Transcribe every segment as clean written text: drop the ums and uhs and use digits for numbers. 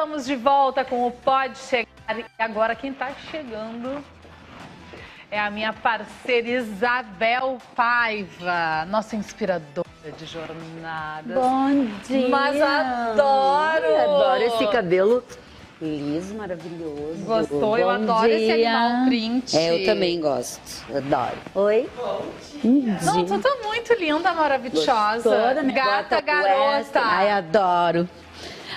Estamos de volta com o Pode Chegar. E agora quem está chegando é a minha parceira Isabel Paiva, nossa inspiradora de jornadas. Bom dia! Mas adoro! Adoro esse cabelo liso, maravilhoso. Gostou? Bom Eu adoro dia. esse animal print. Eu também gosto, adoro. Oi? Não, tu tá muito linda, maravilhosa. Toda minha Gata garota. Ai, adoro.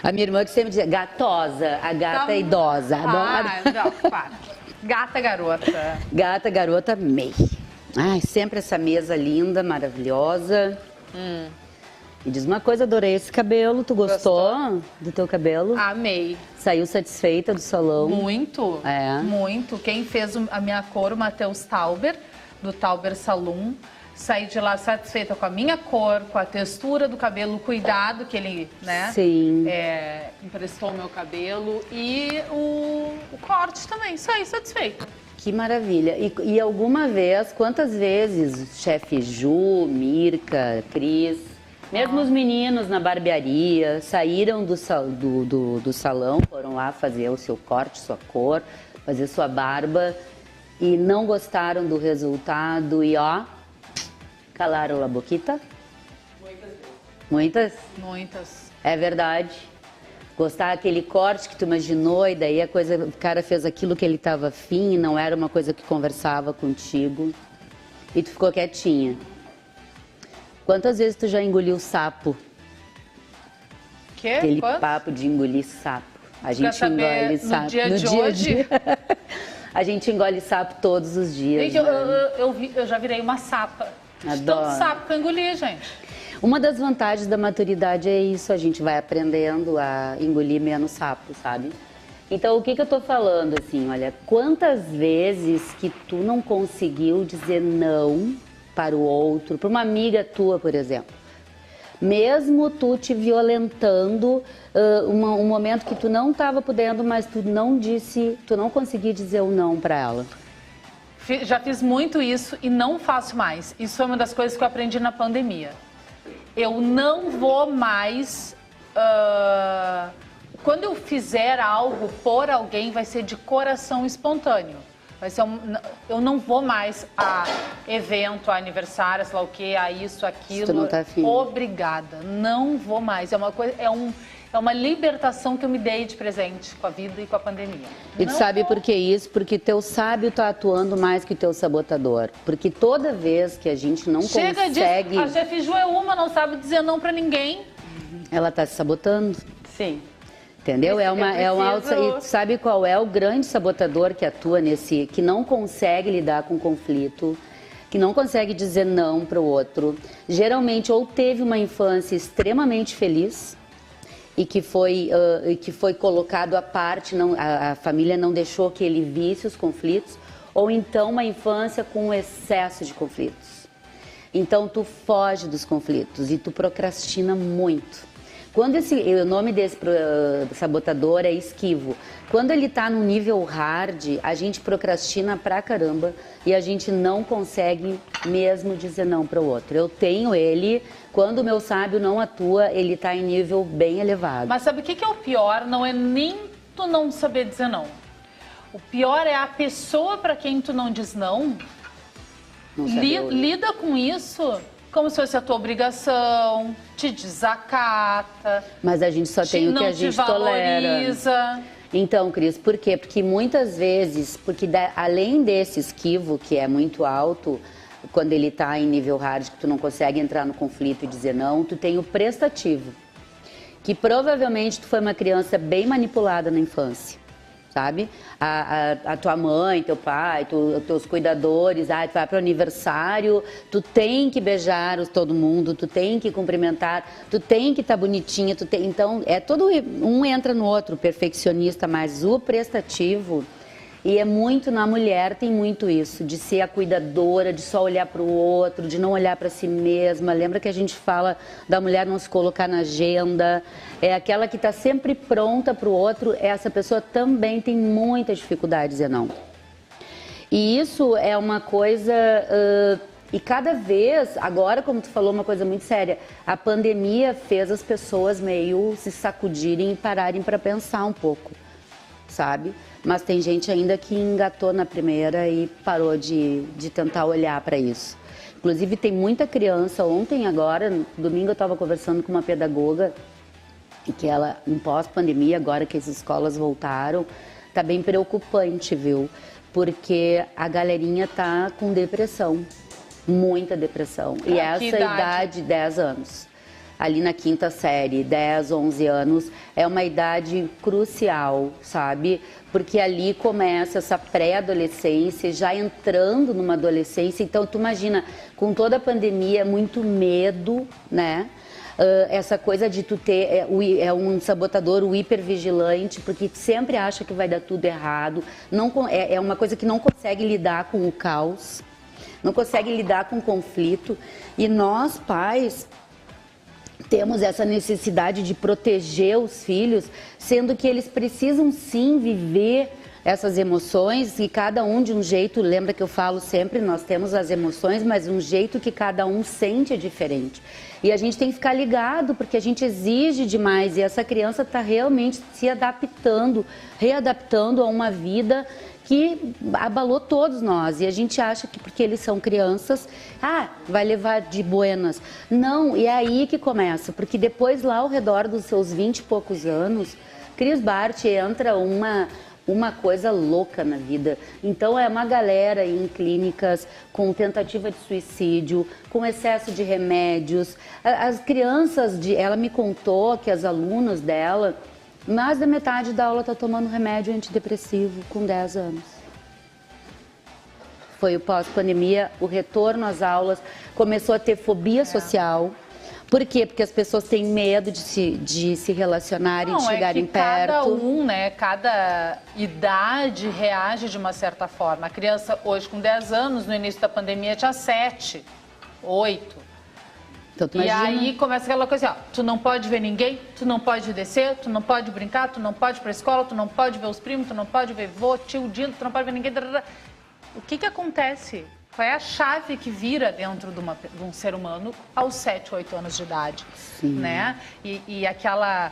A minha irmã que sempre dizia gatosa, a gata idosa. Adoro. Ah, não, para. Gata garota. Gata garota, amei. Ai, sempre essa mesa linda, maravilhosa. Me diz uma coisa, adorei esse cabelo. Tu gostou do teu cabelo? Amei. Saiu satisfeita do salão? Muito. É. Muito. Quem fez a minha cor, o Matheus Tauber, do Tauber Salon. Saí de lá satisfeita com a minha cor, com a textura do cabelo, o cuidado que ele, né? Sim. Emprestou o meu cabelo e o corte também. Saí satisfeita. Que maravilha. E alguma vez, quantas vezes, chefe Ju, Mirka, Cris, mesmo os meninos na barbearia, saíram do salão, foram lá fazer o seu corte, sua cor, fazer sua barba e não gostaram do resultado e ó, calaram a boquita? Muitas vezes. Muitas? Muitas. É verdade. Gostar aquele corte que tu imaginou e daí o cara fez aquilo que ele estava afim e não era uma coisa que conversava contigo e tu ficou quietinha. Quantas vezes tu já engoliu sapo? Que? Aquele Quanto? papo de engolir sapo. A gente saber engole no sapo dia de hoje? A gente engole sapo todos os dias. Gente, né? eu já virei uma sapa. De Adoro. tanto sapo que eu engoli, gente. Uma das vantagens da maturidade é isso, a gente vai aprendendo a engolir menos sapo, sabe? Então, o que eu tô falando, assim, olha, quantas vezes que tu não conseguiu dizer não para o outro, para uma amiga tua, por exemplo, mesmo tu te violentando, um momento que tu não estava podendo, mas tu não conseguiu dizer o não para ela. Já fiz muito isso e não faço mais. Isso foi uma das coisas que eu aprendi na pandemia. Eu não vou mais... quando eu fizer algo por alguém, vai ser de coração espontâneo. Vai ser eu não vou mais a evento, a aniversário, sei lá o quê, a isso, aquilo. Tu não tá afim. Obrigada. Não vou mais. É uma coisa... É uma libertação que eu me dei de presente com a vida e com a pandemia. E tu sabe por que isso? Porque teu sábio tá atuando mais que o teu sabotador. Porque toda vez que a gente não consegue... A chefe Ju é uma, não sabe dizer não pra ninguém. Ela tá se sabotando. Sim. Entendeu? Preciso... E tu sabe qual é o grande sabotador que atua que não consegue lidar com conflito, que não consegue dizer não pro outro. Geralmente ou teve uma infância extremamente feliz... e que foi colocado à parte, a família não deixou que ele visse os conflitos, ou então uma infância com excesso de conflitos. Então tu foge dos conflitos e tu procrastina muito. Quando o nome desse sabotador é esquivo. Quando ele está no nível hard, a gente procrastina pra caramba e a gente não consegue mesmo dizer não para o outro. Eu tenho ele, quando o meu sábio não atua, ele está em nível bem elevado. Mas sabe o que é o pior? Não é nem tu não saber dizer não. O pior é a pessoa para quem tu não diz não, lida com isso como se fosse a tua obrigação, te desacata. Mas a gente só tem o que a gente valoriza. Tolera. Então, Cris, por quê? Porque muitas vezes, além desse esquivo, que é muito alto, quando ele está em nível hard, que tu não consegue entrar no conflito e dizer não, tu tem o prestativo, que provavelmente tu foi uma criança bem manipulada na infância, sabe? A tua mãe, teu pai, teus cuidadores, tu vai para o aniversário, tu tem que beijar todo mundo, tu tem que cumprimentar, tu tem que estar bonitinha, então um entra no outro, perfeccionista, mas o prestativo, e é muito na mulher, tem muito isso, de ser a cuidadora, de só olhar para o outro, de não olhar para si mesma. Lembra que a gente fala da mulher não se colocar na agenda? É aquela que está sempre pronta para o outro, essa pessoa também tem muita dificuldade de dizer não. E isso é uma coisa E cada vez, agora, como tu falou, uma coisa muito séria, a pandemia fez as pessoas meio se sacudirem e pararem para pensar um pouco, sabe? Mas tem gente ainda que engatou na primeira e parou de tentar olhar para isso. Inclusive, tem muita criança, ontem agora, domingo eu estava conversando com uma pedagoga, e que ela, em pós-pandemia, agora que as escolas voltaram, tá bem preocupante, viu? Porque a galerinha tá com depressão, muita depressão. E essa idade, 10 anos, ali na quinta série, 10, 11 anos, é uma idade crucial, sabe? Porque ali começa essa pré-adolescência, já entrando numa adolescência. Então, tu imagina, com toda a pandemia, muito medo, né? Essa coisa de tu ter um sabotador, o hipervigilante, porque sempre acha que vai dar tudo errado. Não, é uma coisa que não consegue lidar com o caos, não consegue lidar com o conflito. E nós, pais, temos essa necessidade de proteger os filhos, sendo que eles precisam sim viver essas emoções e cada um de um jeito. Lembra que eu falo sempre, nós temos as emoções, mas um jeito que cada um sente é diferente. E a gente tem que ficar ligado, porque a gente exige demais e essa criança está realmente se adaptando, readaptando a uma vida que abalou todos nós. E a gente acha que porque eles são crianças, vai levar de buenas. Não, e é aí que começa, porque depois lá ao redor dos seus 20 e poucos anos, Cris Bart, entra uma coisa louca na vida. Então é uma galera em clínicas com tentativa de suicídio, com excesso de remédios. As crianças, ela me contou que as alunas dela, mais da metade da aula está tomando remédio antidepressivo com 10 anos. Foi o pós-pandemia, o retorno às aulas, começou a ter fobia social. Por quê? Porque as pessoas têm medo de se relacionarem, de chegarem perto. Cada idade reage de uma certa forma. A criança hoje com 10 anos, no início da pandemia, tinha 7, 8. Então, e aí começa aquela coisa assim, tu não pode ver ninguém, tu não pode descer, tu não pode brincar, tu não pode ir pra escola, tu não pode ver os primos, tu não pode ver vô, tio, Dilo, tu não pode ver ninguém. O que acontece? Qual é a chave que vira dentro de um ser humano aos 7, 8 anos de idade? Sim. Né? E aquela...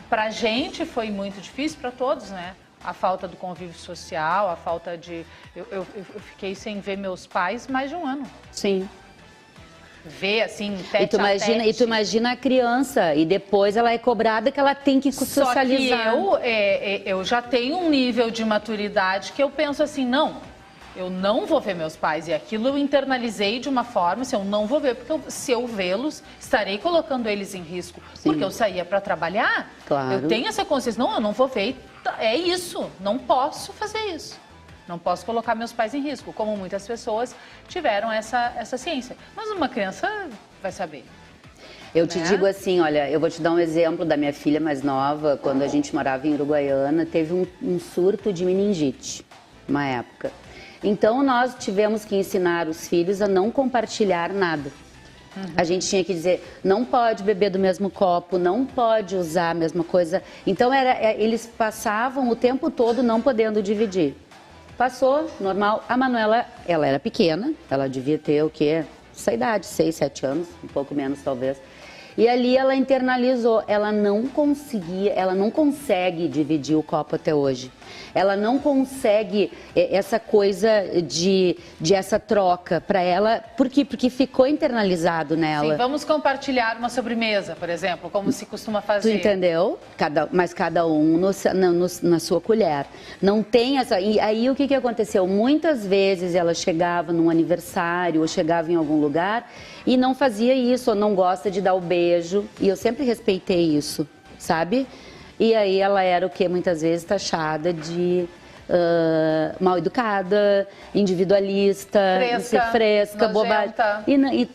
Pra gente foi muito difícil, para todos, né? A falta do convívio social, a falta de... Eu fiquei sem ver meus pais mais de um ano. Sim. Ver, assim, tete a tete. E tu imagina a criança, e depois ela é cobrada que ela tem que socializar. Só que eu já tenho um nível de maturidade que eu penso assim, não... Eu não vou ver meus pais, e aquilo eu internalizei de uma forma, assim, eu não vou ver, porque se eu vê-los, estarei colocando eles em risco. Sim. Porque eu saía para trabalhar, claro. Eu tenho essa consciência, não, eu não vou ver, é isso, não posso fazer isso. Não posso colocar meus pais em risco, como muitas pessoas tiveram essa ciência. Mas uma criança vai saber. Eu te digo assim, olha, eu vou te dar um exemplo da minha filha mais nova, quando a gente morava em Uruguaiana, teve um surto de meningite, uma época. Então, nós tivemos que ensinar os filhos a não compartilhar nada. A gente tinha que dizer, não pode beber do mesmo copo, não pode usar a mesma coisa. Então, eles passavam o tempo todo não podendo dividir. Passou, normal. A Manuela, ela era pequena, ela devia ter o quê? Essa idade, 6, 7 anos, um pouco menos talvez. E ali ela internalizou, ela não consegue dividir o copo até hoje. Ela não consegue essa coisa de essa troca para ela, por quê? Porque ficou internalizado nela. Sim, vamos compartilhar uma sobremesa, por exemplo, como se costuma fazer. Tu entendeu? Mas cada um na sua colher. Não tem essa... E aí o que aconteceu? Muitas vezes ela chegava num aniversário ou chegava em algum lugar e não fazia isso, ou não gosta de dar o beijo. E eu sempre respeitei isso, sabe? E aí ela era o que muitas vezes taxada de mal educada, individualista, fresca, bobagem.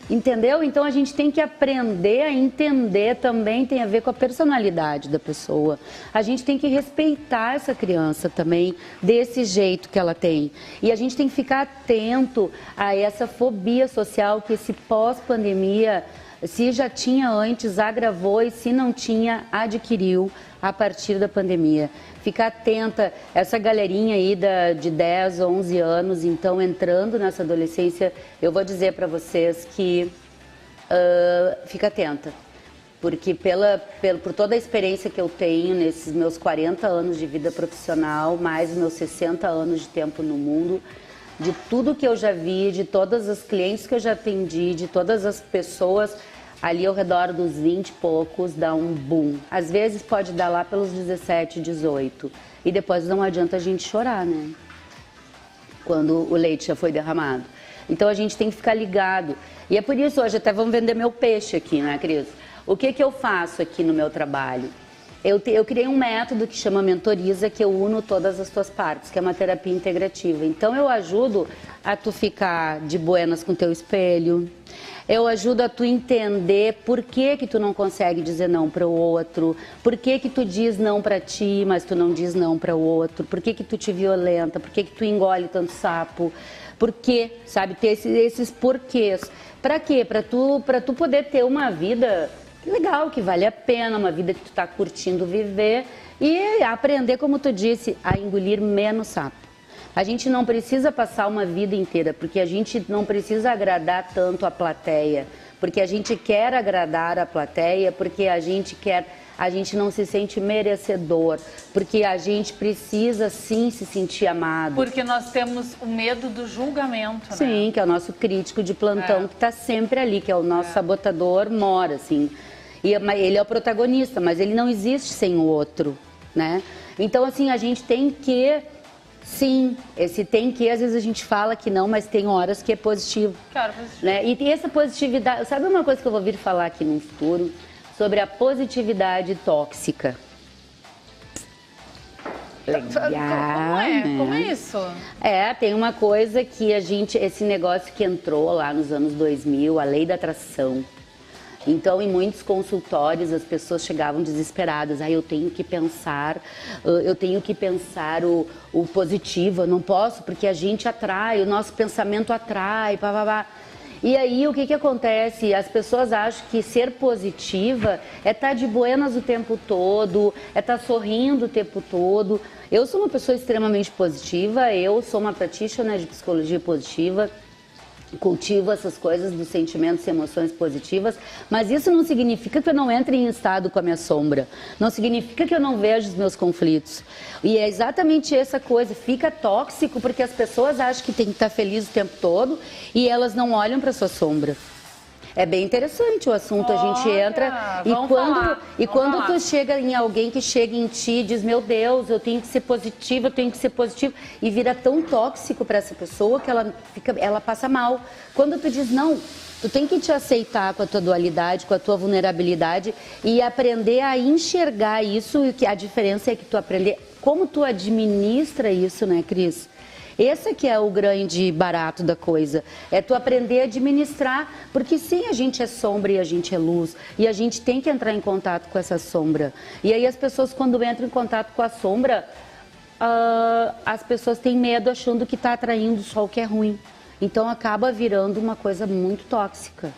Entendeu? Então a gente tem que aprender a entender também, tem a ver com a personalidade da pessoa. A gente tem que respeitar essa criança também, desse jeito que ela tem. E a gente tem que ficar atento a essa fobia social que esse pós-pandemia Se já tinha antes, agravou, e se não tinha, adquiriu a partir da pandemia. Fica atenta, essa galerinha aí de 10, 11 anos, então entrando nessa adolescência, eu vou dizer para vocês que fica atenta. Porque por toda a experiência que eu tenho nesses meus 40 anos de vida profissional, mais os meus 60 anos de tempo no mundo, de tudo que eu já vi, de todas as clientes que eu já atendi, de todas as pessoas ali ao redor dos 20 e poucos, dá um boom. Às vezes pode dar lá pelos 17, 18. E depois não adianta a gente chorar, né? Quando o leite já foi derramado. Então a gente tem que ficar ligado. E é por isso, hoje até vamos vender meu peixe aqui, né, Cris? O que eu faço aqui no meu trabalho? Eu criei um método que chama Mentoriza, que eu uno todas as tuas partes, que é uma terapia integrativa. Então eu ajudo a tu ficar de buenas com teu espelho, eu ajudo a tu entender por que tu não consegue dizer não para o outro, por que tu diz não para ti, mas tu não diz não para o outro, por que tu te violenta, por que tu engole tanto sapo, por quê, sabe, ter esses porquês. Para quê? Para tu poder ter uma vida legal, que vale a pena, uma vida que tu tá curtindo viver e aprender, como tu disse, a engolir menos sapo. A gente não precisa passar uma vida inteira, porque a gente não precisa agradar tanto a plateia, porque a gente quer agradar a plateia, porque a gente não se sente merecedor, porque a gente precisa sim se sentir amado. Porque nós temos o medo do julgamento, né? Sim, que é o nosso crítico de plantão, que está sempre ali, que é o nosso sabotador mora, assim. E ele é o protagonista, mas ele não existe sem o outro, né? Então, assim, a gente tem que... Sim, esse tem que, às vezes a gente fala que não, mas tem horas que é positivo. Claro, positivo. Né? E essa positividade, sabe uma coisa que eu vou vir falar aqui no futuro? Sobre a positividade tóxica. Legal, como é? Né? Como é isso? Tem uma coisa que esse negócio que entrou lá nos anos 2000, a lei da atração. Então, em muitos consultórios, as pessoas chegavam desesperadas. Eu tenho que pensar o positivo, eu não posso, porque a gente atrai, o nosso pensamento atrai, pá. E aí, o que acontece? As pessoas acham que ser positiva é estar de buenas o tempo todo, é estar sorrindo o tempo todo. Eu sou uma pessoa extremamente positiva, eu sou uma practitioner de psicologia positiva, cultivo essas coisas dos sentimentos e emoções positivas, mas isso não significa que eu não entre em estado com a minha sombra, não significa que eu não vejo os meus conflitos. E é exatamente essa coisa, fica tóxico porque as pessoas acham que tem que estar feliz o tempo todo e elas não olham para sua sombra. É bem interessante o assunto, a gente entra e quando tu chega em alguém que chega em ti e diz, meu Deus, eu tenho que ser positiva, e vira tão tóxico para essa pessoa que ela passa mal. Quando tu diz não, tu tem que te aceitar com a tua dualidade, com a tua vulnerabilidade e aprender a enxergar isso, e que a diferença é que tu aprender como tu administra isso, né, Cris? Esse que é o grande barato da coisa, é tu aprender a administrar, porque sim, a gente é sombra e a gente é luz, e a gente tem que entrar em contato com essa sombra. E aí as pessoas, quando entram em contato com a sombra, as pessoas têm medo achando que está atraindo só o que é ruim. Então acaba virando uma coisa muito tóxica.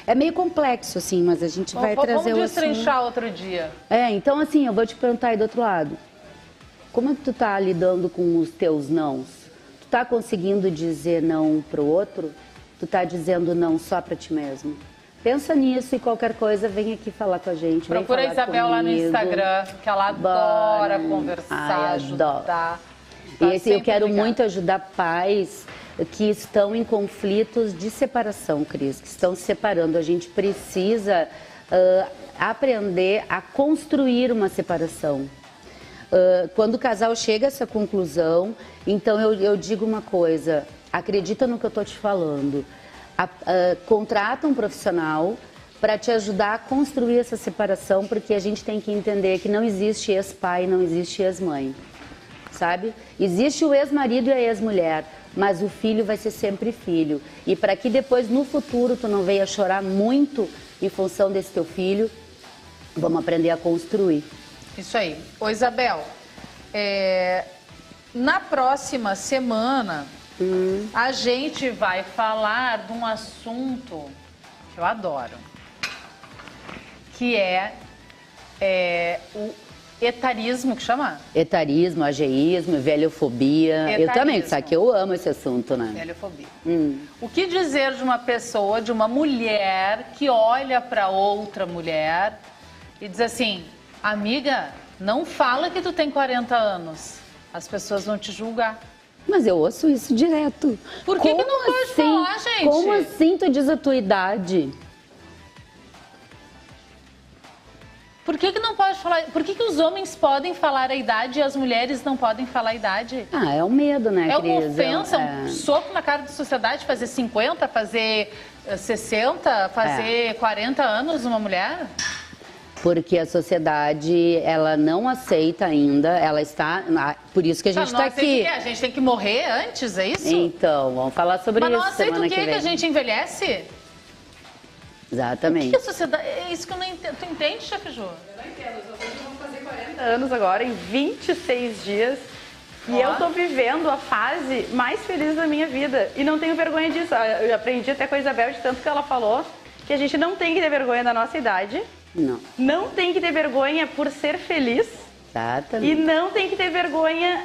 É meio complexo, assim, mas a gente vai trazer o assunto. Vamos destrinchar outro dia. Então assim, eu vou te perguntar aí do outro lado. Como é que tu tá lidando com os teus nãos? Tu tá conseguindo dizer não pro outro? Tu tá dizendo não só pra ti mesmo? Pensa nisso e qualquer coisa vem aqui falar com a gente. Procura a Isabel lá no Instagram, que ela adora conversar, ajudar. E eu quero muito ajudar pais que estão em conflitos de separação, Cris, que estão se separando. A gente precisa aprender a construir uma separação. Quando o casal chega a essa conclusão, então eu digo uma coisa, acredita no que eu estou te falando, contrata um profissional para te ajudar a construir essa separação, porque a gente tem que entender que não existe ex-pai, não existe ex-mãe, sabe? Existe o ex-marido e a ex-mulher, mas o filho vai ser sempre filho. E para que depois, no futuro, tu não venha chorar muito em função desse teu filho, vamos aprender a construir. Isso aí. Ô, Isabel, na próxima semana, a gente vai falar de um assunto que eu adoro. que é o etarismo, que chama? Etarismo, ageísmo, velhofobia. Etarismo. Eu também, sabe que eu amo esse assunto, né? Velhofobia. O que dizer de uma pessoa, de uma mulher que olha para outra mulher e diz assim, amiga, não fala que tu tem 40 anos, as pessoas vão te julgar. Mas eu ouço isso direto. Por que não pode falar, gente? Como assim tu diz a tua idade? Por que não pode falar? Por que os homens podem falar a idade e as mulheres não podem falar a idade? Ah, é o medo, né, É uma Cris? ofensa, um soco na cara da sociedade, fazer 50, fazer 60, fazer 40 anos uma mulher? Porque a sociedade, ela não aceita ainda, ela está... Por isso que a gente está aqui. A gente tem que morrer antes, é isso? Então, vamos falar sobre Mas isso não aceita semana o quê? Que a gente envelhece? Exatamente. O que a sociedade... É isso que eu não entendo. Tu entende, chefe Ju? Eu não entendo. Hoje eu vou fazer 40 anos agora, em 26 dias. E eu tô vivendo a fase mais feliz da minha vida. E não tenho vergonha disso. Eu aprendi até com a Isabel, de tanto que ela falou, que a gente não tem que ter vergonha da nossa idade. Não. Não tem que ter vergonha por ser feliz. Exatamente. E não tem que ter vergonha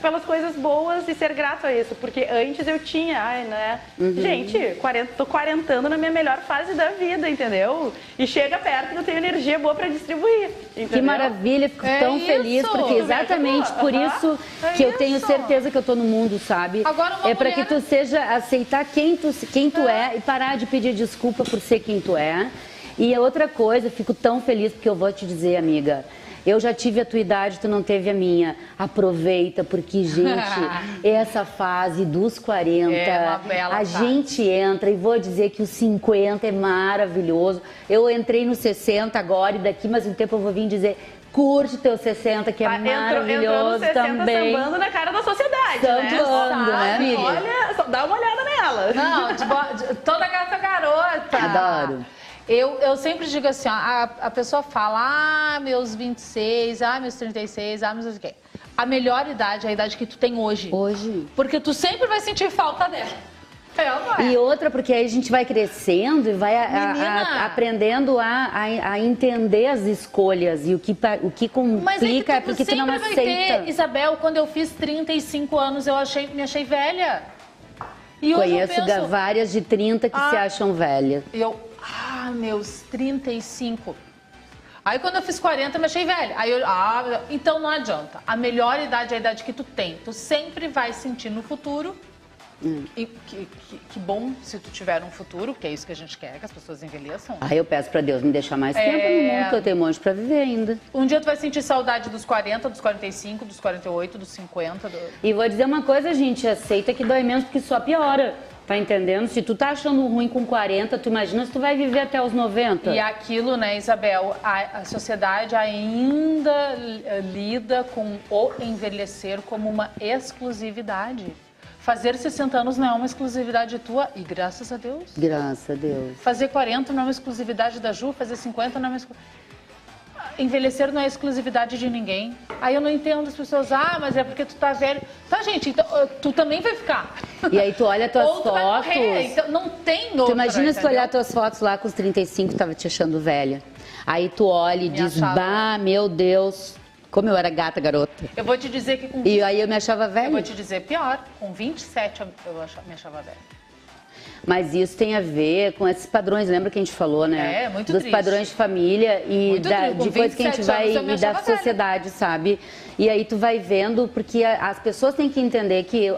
pelas coisas boas e ser grato a isso. Porque antes eu tinha, né? Gente, tô quarentando na minha melhor fase da vida, entendeu? E chega perto que eu tenho energia boa pra distribuir. Entendeu? Que maravilha, fico tão feliz, porque exatamente por isso que eu tenho certeza que eu tô no mundo, sabe? Agora, é para que tu seja, aceitar quem tu é e parar de pedir desculpa por ser quem tu é. E a outra coisa, fico tão feliz porque eu vou te dizer, amiga, eu já tive a tua idade, tu não teve a minha. Aproveita, porque, gente, essa fase dos 40, é uma bela a fase. gente entra e vou dizer que os 50 é maravilhoso. Eu entrei no 60 agora e daqui mais um tempo eu vou vir dizer, curte teu 60, que é maravilhoso entrou no 60 também. sambando na cara da sociedade, Sambando, né, amiga? Olha, só dá uma olhada nela. Não, toda gata garota. Adoro. Eu sempre digo assim, ó, a pessoa fala, meus 26, meus 36, meus o quê? A melhor idade é a idade que tu tem hoje. Hoje. Porque tu sempre vai sentir falta dela. E outra, porque aí a gente vai crescendo e vai aprendendo a entender as escolhas e o que complica é porque tu não aceita. Ter, Isabel, quando eu fiz 35 anos, eu me achei velha. E hoje conheço eu penso, várias de 30 que se acham velhas. Meus 35. Aí quando eu fiz 40, eu me achei velha. Aí então não adianta. A melhor idade é a idade que tu tem. Tu sempre vai sentir no futuro. E que bom se tu tiver um futuro, porque é isso que a gente quer, que as pessoas envelheçam. Eu peço pra Deus me deixar mais tempo no mundo, que eu tenho um monte pra viver ainda. Um dia tu vai sentir saudade dos 40, dos 45, dos 48, dos 50. E vou dizer uma coisa, gente, aceita que dói menos porque só piora. Tá entendendo? Se tu tá achando ruim com 40, tu imagina se tu vai viver até os 90. E aquilo, né, Isabel, a sociedade ainda lida com o envelhecer como uma exclusividade. Fazer 60 anos não é uma exclusividade tua e graças a Deus. Graças a Deus. Fazer 40 não é uma exclusividade da Ju, fazer 50 não é uma exclusividade. Envelhecer não é exclusividade de ninguém. Aí eu não entendo as pessoas, mas é porque tu tá velho. Tá, gente, então tu também vai ficar. E aí tu olha tuas fotos. Vai morrer, então não tem outra. Tu imagina se tu olhar tuas fotos lá com os 35, tava te achando velha. Aí tu olha e diz, meu Deus, como eu era gata, garota. Eu vou te dizer que com... E aí eu me achava velha. Eu vou te dizer pior, com 27 eu me achava velha. Mas isso tem a ver com esses padrões, lembra que a gente falou, né? Muito dos triste. Padrões de família e de coisas que a gente vai e da sociedade, sabe? E aí tu vai vendo, porque as pessoas têm que entender que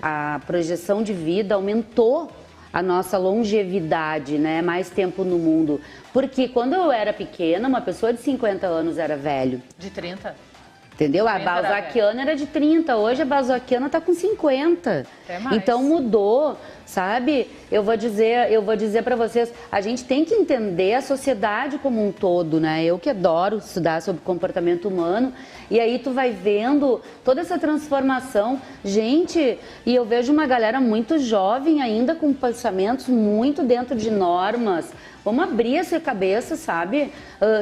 a projeção de vida aumentou a nossa longevidade, né? Mais tempo no mundo. Porque quando eu era pequena, uma pessoa de 50 anos era velho. De 30? Entendeu? A balzaquiana era de 30, hoje a balzaquiana tá com 50. Até mais. Então mudou, sabe? Eu vou dizer para vocês, a gente tem que entender a sociedade como um todo, né? Eu que adoro estudar sobre comportamento humano, e aí tu vai vendo toda essa transformação. Gente, e eu vejo uma galera muito jovem ainda com pensamentos muito dentro de normas. Vamos abrir essa cabeça, sabe?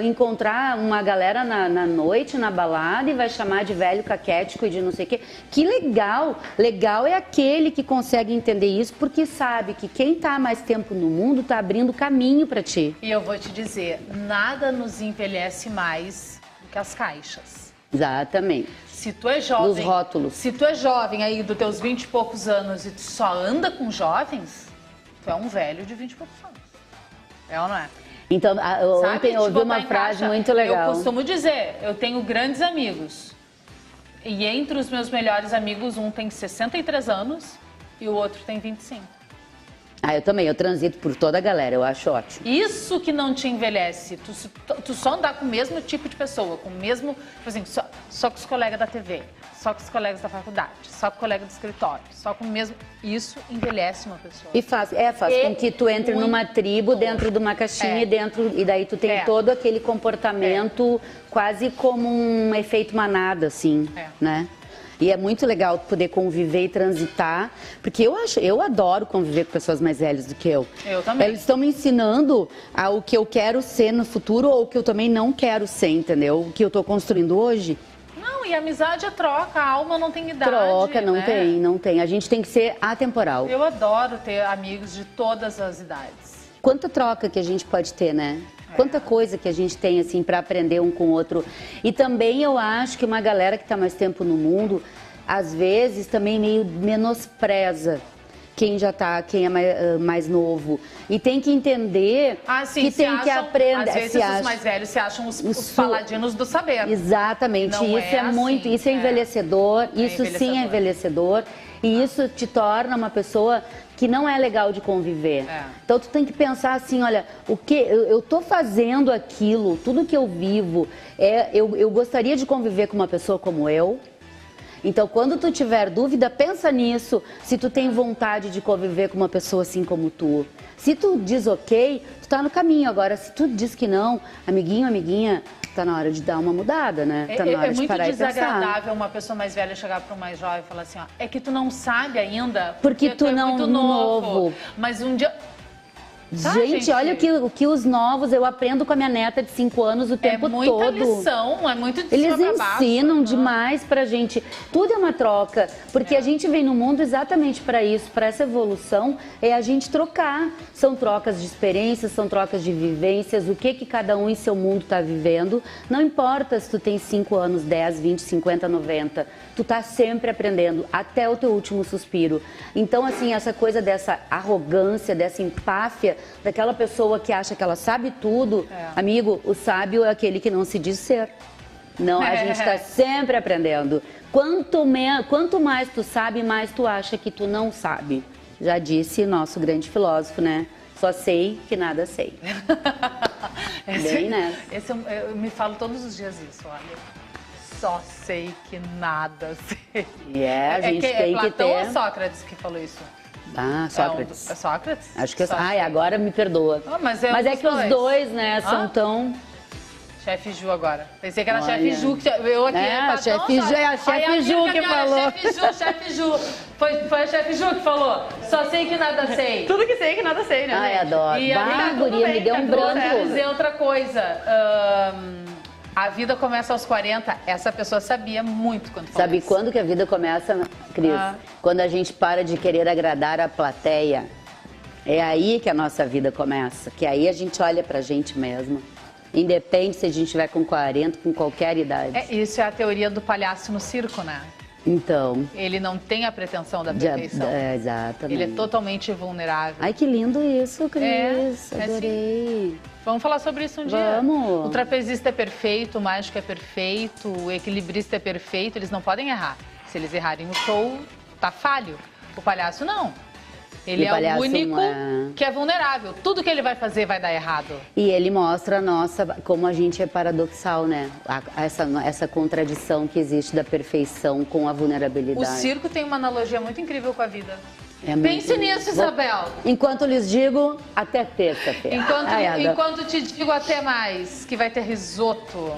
Encontrar uma galera na noite, na balada, e vai chamar de velho caquético e de não sei o quê. Que legal! Legal é aquele ele que consegue entender isso, porque sabe que quem tá há mais tempo no mundo tá abrindo caminho para ti. E eu vou te dizer, nada nos envelhece mais do que as caixas. Exatamente. Se tu é jovem, Nos rótulos. se tu é jovem aí dos teus 20 e poucos anos e tu só anda com jovens, tu é um velho de 20 e poucos anos. É ou não é? Então, Sabe, ontem eu ouvi botar uma em frase caixa, muito legal. Eu costumo dizer, eu tenho grandes amigos. E entre os meus melhores amigos, um tem 63 anos e o outro tem 25. Ah, eu também, eu transito por toda a galera, eu acho ótimo. Isso que não te envelhece, tu só andar com o mesmo tipo de pessoa, com o mesmo, por exemplo, só com os colegas da TV, só com os colegas da faculdade, só com o colega do escritório, só com o mesmo, isso envelhece uma pessoa. E faz com que tu entre numa tribo, dentro de uma caixinha, e daí tu tem todo aquele comportamento quase como um efeito manada, assim, né? E é muito legal poder conviver e transitar, porque eu adoro conviver com pessoas mais velhas do que eu. Eu também. Eles estão me ensinando o que eu quero ser no futuro ou o que eu também não quero ser, entendeu? O que eu estou construindo hoje. Não, e amizade é troca, a alma não tem idade. Troca, não né? não tem. A gente tem que ser atemporal. Eu adoro ter amigos de todas as idades. Quanta troca que a gente pode ter, né? Quanta coisa que a gente tem, assim, para aprender um com o outro. E também eu acho que uma galera que está mais tempo no mundo, às vezes também meio menospreza quem já tá, quem é mais novo. E tem que entender que tem que aprender. Às vezes os mais velhos se acham os paladinos do saber. Exatamente, Não isso é muito, assim, isso é envelhecedor, isso envelhecedor. sim é envelhecedor. E isso te torna uma pessoa que não é legal de conviver. Então tu tem que pensar assim, olha, o que eu tô fazendo aquilo, tudo que eu vivo, eu gostaria de conviver com uma pessoa como eu. Então, quando tu tiver dúvida, pensa nisso, se tu tem vontade de conviver com uma pessoa assim como tu. Se tu diz ok, tu tá no caminho. Agora, se tu diz que não, amiguinho, amiguinha, tá na hora de dar uma mudada, né? Tá na hora de parar e pensar. É muito desagradável uma pessoa mais velha chegar para um mais jovem e falar assim, ó, é que tu não sabe ainda porque tu é não muito novo. Mas um dia... Tá, gente, olha o que os novos, eu aprendo com a minha neta de 5 anos o tempo todo. É muita lição, é muito de Eles cima pra baixo, ensinam demais pra gente. Tudo é uma troca, porque a gente vem no mundo exatamente para isso, para essa evolução, é a gente trocar. São trocas de experiências, são trocas de vivências, o que cada um em seu mundo tá vivendo. Não importa se tu tem 5 anos, 10, 20, 50, 90. Tu tá sempre aprendendo, até o teu último suspiro. Então, assim, essa coisa dessa arrogância, dessa empáfia, daquela pessoa que acha que ela sabe tudo, amigo, o sábio é aquele que não se diz ser. Não, a gente está sempre aprendendo. Quanto mais tu sabe, mais tu acha que tu não sabe. Já disse nosso grande filósofo, né? Só sei que nada sei. Bem, né? Eu me falo todos os dias isso, olha. Só sei que nada sei. A gente tem que ter... Platão ou Sócrates que falou isso? Ah, Sócrates. É Sócrates? Acho que agora me perdoa. Mas é que os dois, né, são tão... Chefe Ju agora. Pensei que era Chefe Ju. Eu aqui. Chefe Ju, é a Chefe Ju que falou. Chefe Ju. Foi a Chefe Ju que falou. Só sei que nada sei. Tudo que sei que nada sei, né? Ai, adoro. E a guria, me deu um branco. Vou dizer outra coisa. A vida começa aos 40. Essa pessoa sabia muito quando falou. Sabe quando que a vida começa, Cris? Quando a gente para de querer agradar a plateia. É aí que a nossa vida começa. Que aí a gente olha pra gente mesma. Independe se a gente estiver com 40, com qualquer idade. Isso é a teoria do palhaço no circo, né? Então. Ele não tem a pretensão da perfeição. Exatamente. Ele é totalmente vulnerável. Ai, que lindo isso, Cris. Adorei. Sim. Vamos falar sobre isso um dia. Vamos. O trapezista é perfeito, o mágico é perfeito, o equilibrista é perfeito, eles não podem errar. Se eles errarem o show, tá falho. O palhaço não. Ele é o único que é vulnerável. Tudo que ele vai fazer vai dar errado. E ele mostra como a gente é paradoxal, né? Essa contradição que existe da perfeição com a vulnerabilidade. O circo tem uma analogia muito incrível com a vida. Pense nisso, Isabel. Enquanto lhes digo, até terça-feira. Enquanto te digo até mais, que vai ter risoto.